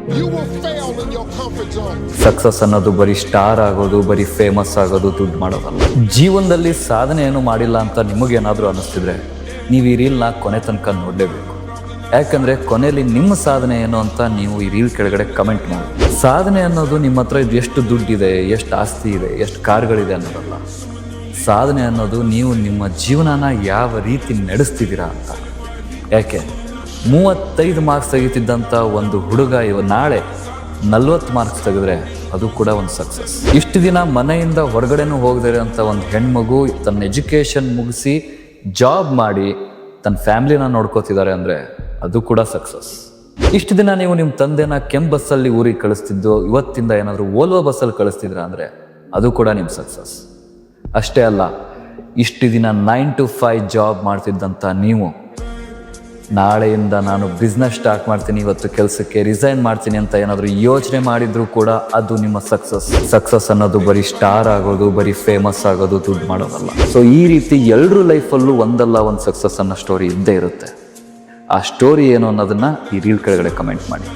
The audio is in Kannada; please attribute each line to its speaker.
Speaker 1: You will fail in your comfort zone.
Speaker 2: Success ಅನ್ನೋದು ಬರೀ ಸ್ಟಾರ್ ಆಗೋದು, ಬರೀ ಫೇಮಸ್ ಆಗೋದು, ದುಡ್ಡು ಮಾಡೋದಲ್ಲ. ಜೀವನದಲ್ಲಿ ಸಾಧನೆ ಏನು ಮಾಡಿಲ್ಲ ಅಂತ ನಿಮಗೇನಾದರೂ ಅನ್ನಿಸ್ತಿದ್ರೆ ನೀವು ಈ ರೀಲ್ನ ಕೊನೆ ತನಕ ನೋಡಲೇಬೇಕು. ಯಾಕಂದರೆ ಕೊನೆಯಲ್ಲಿ ನಿಮ್ಮ ಸಾಧನೆ ಏನು ಅಂತ ನೀವು ಈ ರೀಲ್ ಕೆಳಗಡೆ ಕಮೆಂಟ್ ಮಾಡಿ. ಸಾಧನೆ ಅನ್ನೋದು ನಿಮ್ಮ ಹತ್ರ ಎಷ್ಟು ದುಡ್ಡಿದೆ, ಎಷ್ಟು ಆಸ್ತಿ ಇದೆ, ಎಷ್ಟು ಕಾರ್ಗಳಿದೆ ಅನ್ನೋದಲ್ಲ. ಸಾಧನೆ ಅನ್ನೋದು ನೀವು ನಿಮ್ಮ ಜೀವನನ ಯಾವ ರೀತಿ ನಡೆಸ್ತಿದ್ದೀರಾ ಅಂತ. ಯಾಕೆ 35 ಮಾರ್ಕ್ಸ್ ತೆಗಿತಿದ್ದಂಥ ಒಂದು ಹುಡುಗ ನಾಳೆ 40 ಮಾರ್ಕ್ಸ್ ತೆಗೆದ್ರೆ ಅದು ಕೂಡ ಒಂದು ಸಕ್ಸಸ್. ಇಷ್ಟು ದಿನ ಮನೆಯಿಂದ ಹೊರಗಡೆನೂ ಹೋಗದೇ ಅಂತ ಒಂದು ಹೆಣ್ಮಗು ತನ್ನ ಎಜುಕೇಷನ್ ಮುಗಿಸಿ ಜಾಬ್ ಮಾಡಿ ತನ್ನ ಫ್ಯಾಮ್ಲಿನ ನೋಡ್ಕೋತಿದ್ದಾರೆ ಅಂದರೆ ಅದು ಕೂಡ ಸಕ್ಸಸ್. ಇಷ್ಟು ದಿನ ನೀವು ನಿಮ್ಮ ತಂದೆನ ಕೆಂಪು ಬಸ್ಸಲ್ಲಿ ಊರಿಗೆ ಕಳಿಸ್ತಿದ್ದು ಇವತ್ತಿಂದ ಏನಾದರೂ ಓಲ್ವೋ ಬಸ್ಸಲ್ಲಿ ಕಳಿಸ್ತಿದ್ರ ಅಂದರೆ ಅದು ಕೂಡ ನಿಮ್ಮ ಸಕ್ಸಸ್. ಅಷ್ಟೇ ಅಲ್ಲ, ಇಷ್ಟು ದಿನ 9 to 5 ಜಾಬ್ ಮಾಡ್ತಿದ್ದಂಥ ನೀವು ನಾಳೆಯಿಂದ ನಾನು ಬಿಸ್ನೆಸ್ ಸ್ಟಾರ್ಟ್ ಮಾಡ್ತೀನಿ, ಇವತ್ತು ಕೆಲಸಕ್ಕೆ ರಿಸೈನ್ ಮಾಡ್ತೀನಿ ಅಂತ ಏನಾದರೂ ಯೋಚನೆ ಮಾಡಿದರೂ ಕೂಡ ಅದು ನಿಮ್ಮ ಸಕ್ಸಸ್. ಸಕ್ಸಸ್ ಅನ್ನೋದು ಬರೀ ಸ್ಟಾರ್ ಆಗೋದು, ಬರೀ ಫೇಮಸ್ ಆಗೋದು, ದುಡ್ಡು ಮಾಡೋದಲ್ಲ. ಸೊ ಈ ರೀತಿ ಎಲ್ಲರ ಲೈಫಲ್ಲೂ ಒಂದಲ್ಲ ಒಂದು ಸಕ್ಸಸ್ ಅನ್ನೋ ಸ್ಟೋರಿ ಇದ್ದೇ ಇರುತ್ತೆ. ಆ ಸ್ಟೋರಿ ಏನು ಅನ್ನೋದನ್ನು ಈ ರೀಲ್ ಕೆಳಗಡೆ ಕಮೆಂಟ್ ಮಾಡಿ.